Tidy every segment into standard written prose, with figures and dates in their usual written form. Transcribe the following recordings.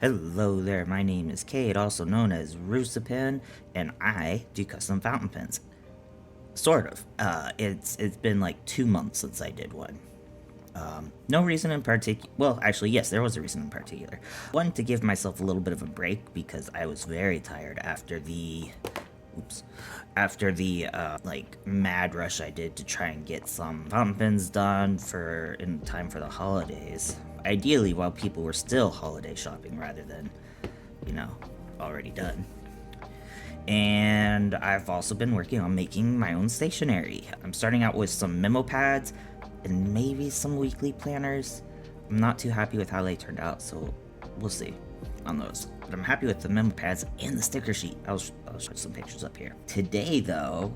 Hello there, my name is Kate, also known as Rusapin, and I do custom fountain pens. Sort of. It's been like 2 months since I did one. No reason in particular. Well, actually, yes, there was a reason in particular. Wanted to give myself a little bit of a break because I was very tired after the like mad rush I did to try and get some fountain pens done for in time for the holidays. Ideally, while people were still holiday shopping rather than, you know, already done. And I've also been working on making my own stationery. I'm starting out with some memo pads and maybe some weekly planners. I'm not too happy with how they turned out, so we'll see on those. But I'm happy with the memo pads and the sticker sheet. I'll show some pictures up here. Today, though,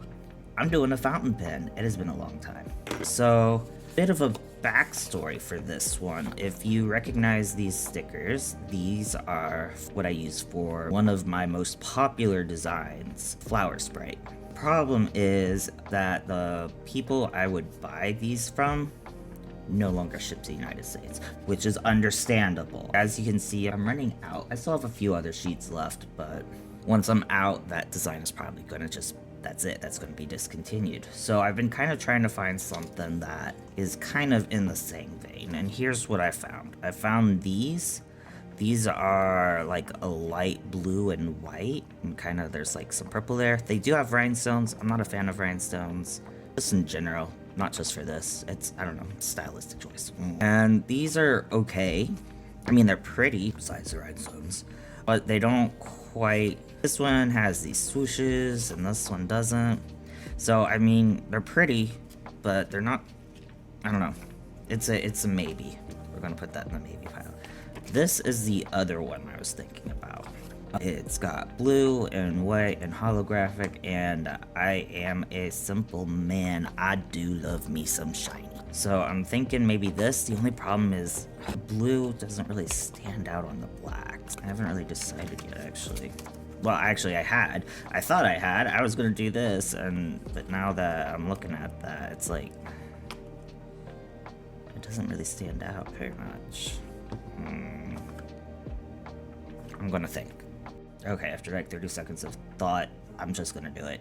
I'm doing a fountain pen. It has been a long time. So, bit of a backstory for this one. If you recognize these stickers, these are what I use for one of my most popular designs, Flower Sprite. Problem is that the people I would buy these from no longer ship to the United States, which is understandable. As you can see, I'm running out. I still have a few other sheets left, but once I'm out, that design is probably gonna just, that's it, that's gonna be discontinued. So I've been kind of trying to find something that is kind of in the same vein, and here's what I found. I found these. These are like a light blue and white, and kind of there's like some purple there. They do have rhinestones. I'm not a fan of rhinestones, just in general. Not just for this. It's, I don't know, stylistic choice. And these are okay. I mean, they're pretty, besides the rhinestones. But they don't quite... This one has these swooshes, and this one doesn't. So, I mean, they're pretty, but they're not... I don't know. It's a maybe. We're gonna put that in the maybe pile. This is the other one I was thinking about. It's got blue and white and holographic, and I am a simple man. I do love me some shiny. So I'm thinking maybe this. The only problem is blue doesn't really stand out on the black. I haven't really decided yet, actually. Well, actually I thought I had. I was gonna do this, but now that I'm looking at that, it's like, it doesn't really stand out very much. I'm gonna think. Okay, after like 30 seconds of thought, I'm just gonna do it.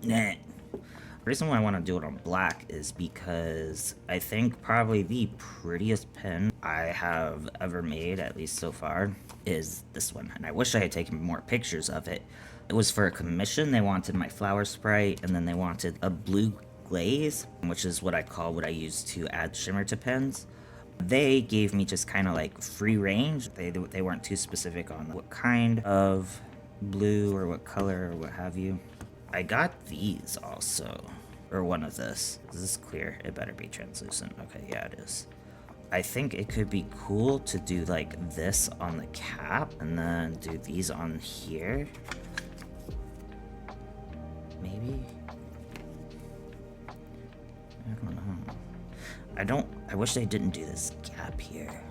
Nah. The reason why I want to do it on black is because I think probably the prettiest pen I have ever made, at least so far, is this one. And I wish I had taken more pictures of it. It was for a commission. They wanted my flower sprite, and then they wanted a blue glaze, which is what I use to add shimmer to pens. They gave me just kind of like free range. They weren't too specific on what kind of blue or what color or what have you. I got these also, or one of this. Is this clear? It better be translucent. Okay, yeah, it is. I think it could be cool to do like this on the cap and then do these on here. Maybe? I don't know. I wish they didn't do this gap here.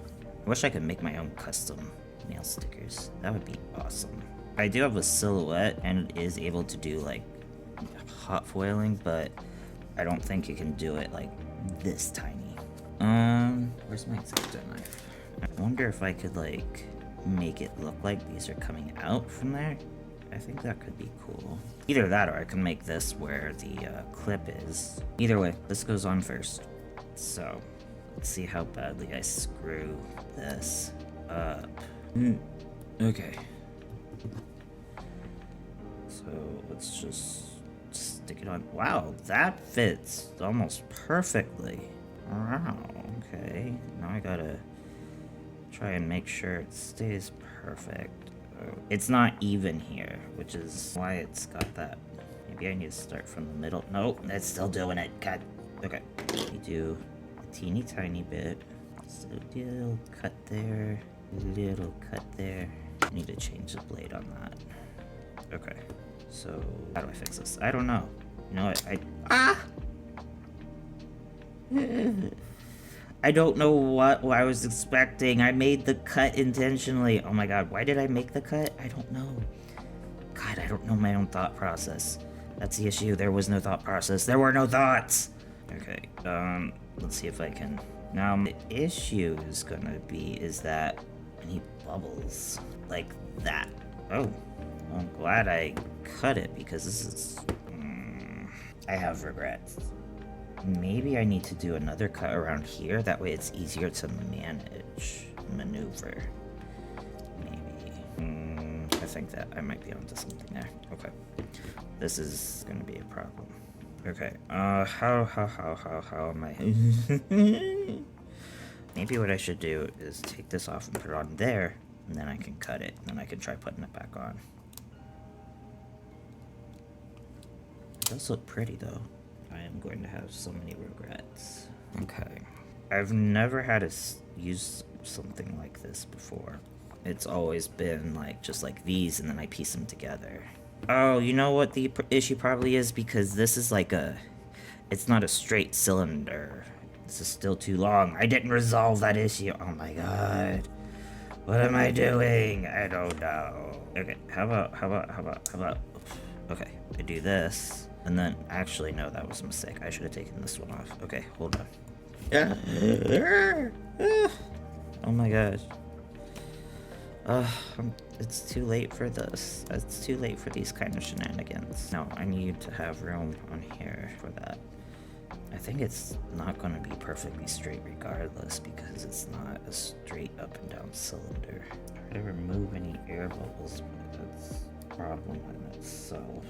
I wish I could make my own custom nail stickers. That would be awesome. I do have a silhouette and it is able to do like hot foiling, but I don't think it can do it like this tiny. Where's my X-Acto knife? I wonder if I could like make it look like these are coming out from there. I think that could be cool. Either that or I can make this where the clip is. Either way, this goes on first. So, let's see how badly I screw this up. Okay. So, let's just stick it on. Wow, that fits almost perfectly. Wow, okay. Now I gotta try and make sure it stays perfect. Oh, it's not even here, which is why it's got that. Maybe I need to start from the middle. Nope, that's still doing it. God. Okay. We do a teeny tiny bit. So little cut there, little cut there. I need to change the blade on that. Okay. So how do I fix this? I don't know. You know what? I don't know what I was expecting. I made the cut intentionally. Oh my god, why did I make the cut? I don't know. God, I don't know my own thought process. That's the issue. There was no thought process. There were no thoughts! Okay, let's see if I can... Now, the issue is gonna be is that I any bubbles like that. Oh, well, I'm glad I cut it because this is... I have regrets. Maybe I need to do another cut around here. That way it's easier to maneuver. Maybe. I think that I might be onto something there. Okay. This is gonna be a problem. Okay. How am I? Maybe what I should do is take this off and put it on there, and then I can cut it, and then I can try putting it back on. It does look pretty though. I am going to have so many regrets. Okay. I've never had to use something like this before. It's always been like just like these, and then I piece them together. Oh, you know what the issue probably is? Because this is like it's not a straight cylinder. This is still too long. I didn't resolve that issue. Oh my god. What am I doing? I don't know. Okay, how about, okay, I do this, and then, actually, no, that was a mistake. I should have taken this one off. Okay, hold on. Oh my gosh. It's too late for this. It's too late for these kind of shenanigans. No, I need to have room on here for that. I think it's not going to be perfectly straight regardless because it's not a straight up and down cylinder. Try to remove any air bubbles, but that's a problem in itself.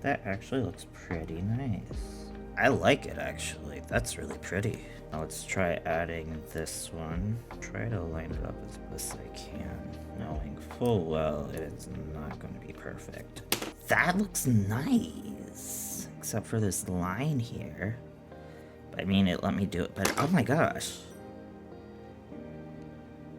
That actually looks pretty nice. I like it actually. That's really pretty. Now let's try adding this one. Try to line it up as best I can, knowing full well it's not going to be perfect. That looks nice, except for this line here. I mean, it let me do it better. Oh my gosh.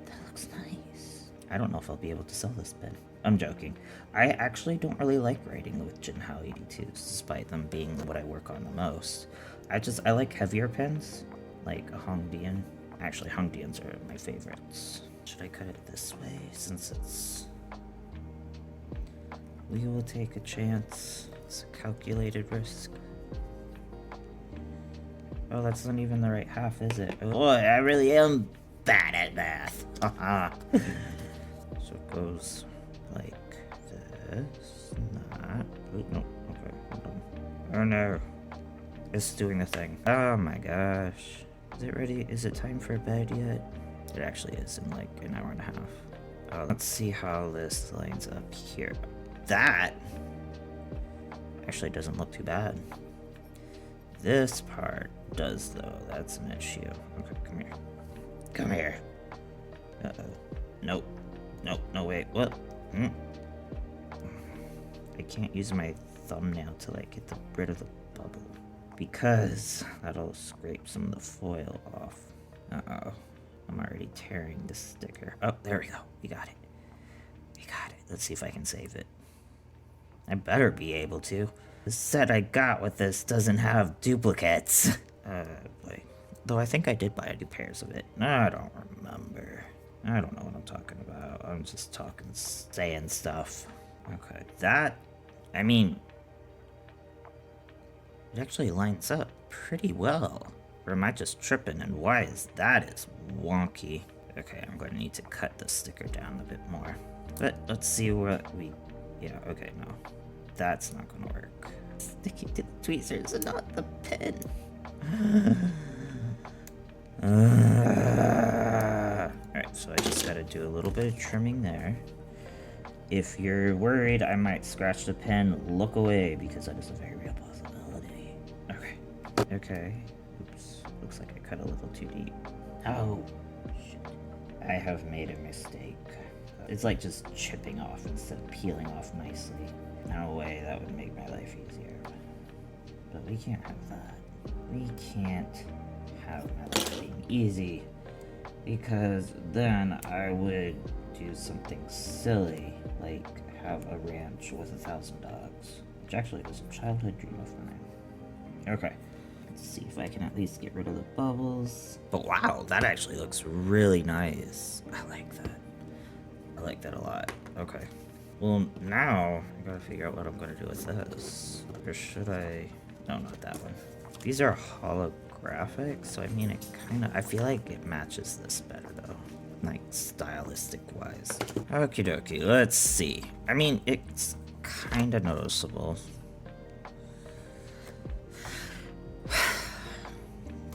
That looks nice. I don't know if I'll be able to sell this pen. I'm joking. I actually don't really like writing with Jinhao 82s, despite them being what I work on the most. I like heavier pens, like a Hongdian. Actually, Hongdians are my favorites. Should I cut it this way, since it's... We will take a chance. It's a calculated risk. Oh, that's not even the right half, is it? Oh, boy, I really am bad at math. Haha. So it goes like this. Not. Oh, no. Okay, hold on. Oh no. It's doing the thing. Oh my gosh. Is it ready? Is it time for bed yet? It actually is in like an hour and a half. Let's see how this lines up here. That actually doesn't look too bad. This part does, though. That's an issue. Okay, come here. Come here. Uh-oh. Nope. Nope. No, wait. What? I can't use my thumbnail to, like, get rid of the bubble. Because that'll scrape some of the foil off. Uh-oh. I'm already tearing the sticker. Oh, there we go. We got it. We got it. Let's see if I can save it. I better be able to. The set I got with this doesn't have duplicates. Boy. Though I think I did buy 2 pairs of it. I don't remember. I don't know what I'm talking about. I'm just saying stuff. Okay, that, I mean, it actually lines up pretty well. Or am I just tripping, and why is that is wonky? Okay, I'm going to need to cut the sticker down a bit more. But let's see what we, yeah, okay, no. That's not gonna work. Sticking to the tweezers and not the pen. Alright, so I just gotta do a little bit of trimming there. If you're worried I might scratch the pen, look away, because that is a very real possibility. Okay. Okay. Oops. Looks like I cut a little too deep. Oh, shit. I have made a mistake. It's like just chipping off instead of peeling off nicely. No way, that would make my life easier. But we can't have that. We can't have my life being easy. Because then I would do something silly, like have a ranch with 1,000 dogs. Which actually was a childhood dream of mine. Okay. Let's see if I can at least get rid of the bubbles. But wow, that actually looks really nice. I like that. I like that a lot. Okay. Well, now I gotta figure out what I'm gonna do with this. Or should I? No, not that one. These are holographic, so I mean, it kinda, I feel like it matches this better though. like stylistic wise. Okie dokie, let's see. I mean, it's kind of noticeable.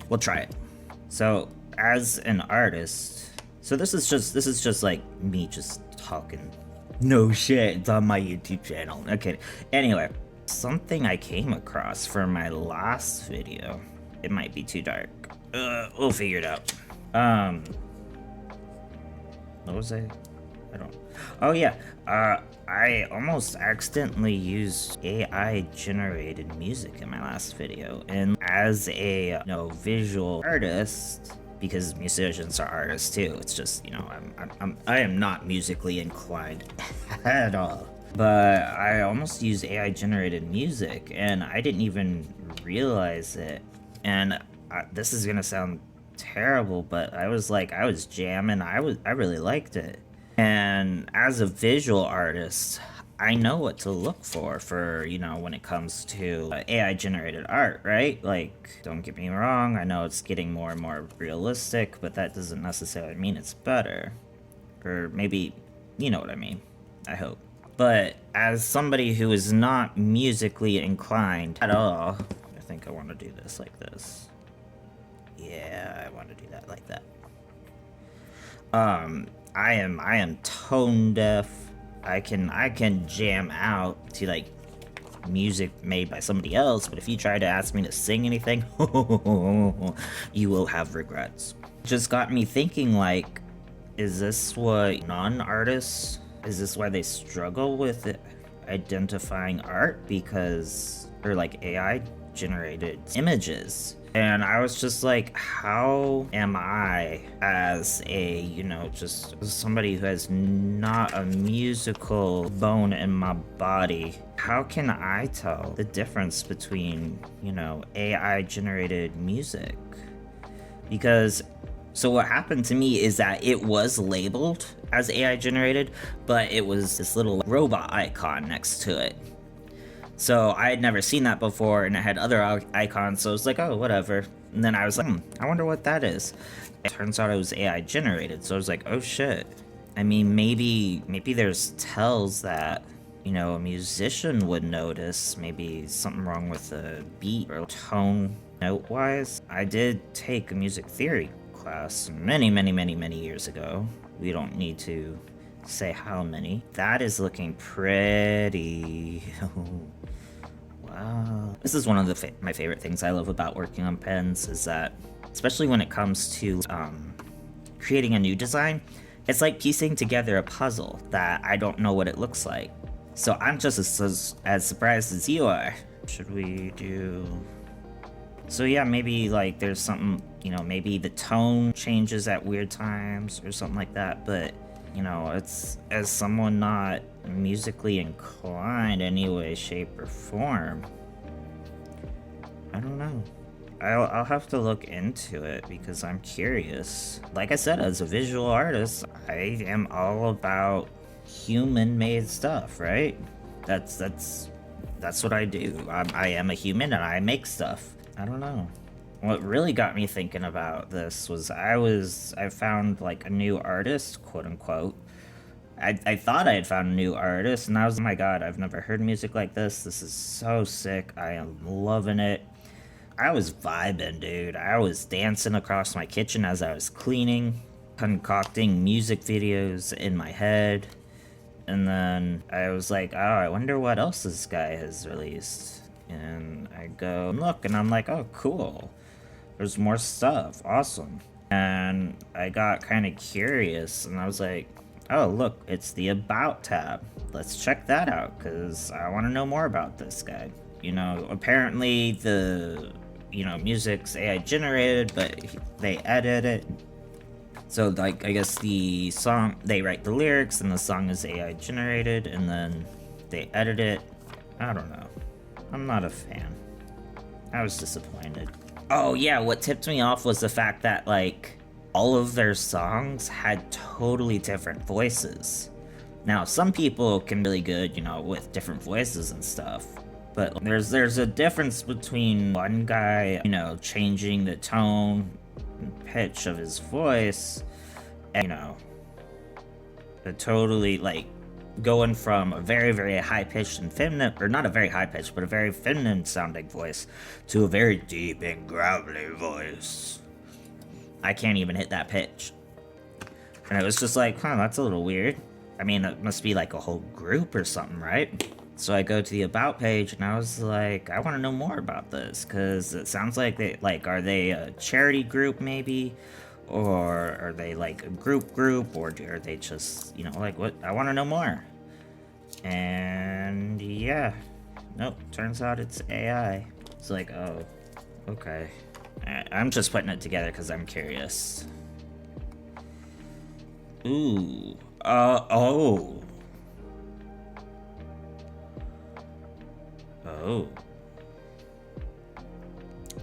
We'll try it. So, as an artist, so this is just like me just talking. No shit, it's on my YouTube channel. Okay. Anyway, something I came across for my last video. It might be too dark. We'll figure it out. What was I don't. Oh yeah. I almost accidentally used AI generated music in my last video, and as a visual artist, because musicians are artists too. It's just I am not musically inclined at all. But I almost used AI generated music, and I didn't even realize it. And this is gonna sound terrible, but I was jamming. I really liked it. And as a visual artist, I know what to look for when it comes to AI generated art, right? Like, don't get me wrong, I know it's getting more and more realistic, but that doesn't necessarily mean it's better. Or maybe, you know what I mean, I hope. But as somebody who is not musically inclined at all, I think I want to do this like this. Yeah, I want to do that like that. I am tone deaf. I can jam out to like music made by somebody else, but if you try to ask me to sing anything, you will have regrets. Just got me thinking, like, is this what non-artists, is this why they struggle with identifying art? or like AI generated images? And I was just like, how am I, as a, just somebody who has not a musical bone in my body, how can I tell the difference between, AI generated music? Because, so what happened to me is that it was labeled as AI generated, but it was this little robot icon next to it. So I had never seen that before, and it had other icons, so I was like, oh, whatever. And then I was like, I wonder what that is. It turns out it was AI generated, so I was like, oh shit. I mean, maybe there's tells that, a musician would notice, maybe something wrong with the beat or tone note-wise. I did take a music theory class many, many, many, many years ago. We don't need to say how many. That is looking pretty. Wow. This is one of my favorite things I love about working on pens, is that, especially when it comes to creating a new design, it's like piecing together a puzzle that I don't know what it looks like. So I'm just as surprised as you are. Should we do... So yeah, maybe like there's something, maybe the tone changes at weird times or something like that, but it's, as someone not musically inclined any way, shape, or form, I don't know. I'll have to look into it because I'm curious. Like I said, as a visual artist, I am all about human-made stuff, right? That's what I do. I am a human and I make stuff. I don't know. What really got me thinking about this was I found like a new artist, quote unquote. I thought I had found a new artist, and I was, oh my god, I've never heard music like this. This is so sick. I am loving it. I was vibing, dude. I was dancing across my kitchen as I was cleaning, concocting music videos in my head. And then I was like, oh, I wonder what else this guy has released. And I go and look, and I'm like, oh, cool. There's more stuff. Awesome. And I got kind of curious, and I was like, oh, look, it's the About tab. Let's check that out, because I want to know more about this guy. Apparently the, music's AI generated, but they edit it. So, like, I guess the song, they write the lyrics, and the song is AI generated, and then they edit it. I don't know. I'm not a fan. I was disappointed. Oh yeah, what tipped me off was the fact that, like, all of their songs had totally different voices. Now, some people can be really good, with different voices and stuff. But there's a difference between one guy, changing the tone and pitch of his voice, And, you know, it totally, like, going from a very, very high-pitched and feminine, or not a very high-pitched, but a very feminine-sounding voice to a very deep and gravelly voice. I can't even hit that pitch. And it was just like, huh, that's a little weird. I mean, it must be like a whole group or something, right? So I go to the About page, and I was like, I want to know more about this, because it sounds like they, like, are they a charity group, maybe? Or are they, like, a group, or are they just, you know, like, what? I want to know more. And, yeah. Nope, turns out it's AI. It's like, oh, okay. I'm just putting it together because I'm curious. Ooh. Oh. Oh.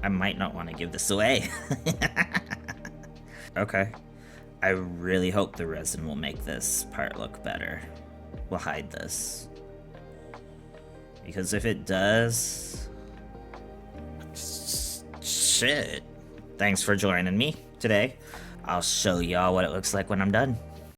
I might not want to give this away. Okay. I really hope the resin will make this part look better. We'll hide this. Because if it does... Shit. Thanks for joining me today. I'll show y'all what it looks like when I'm done.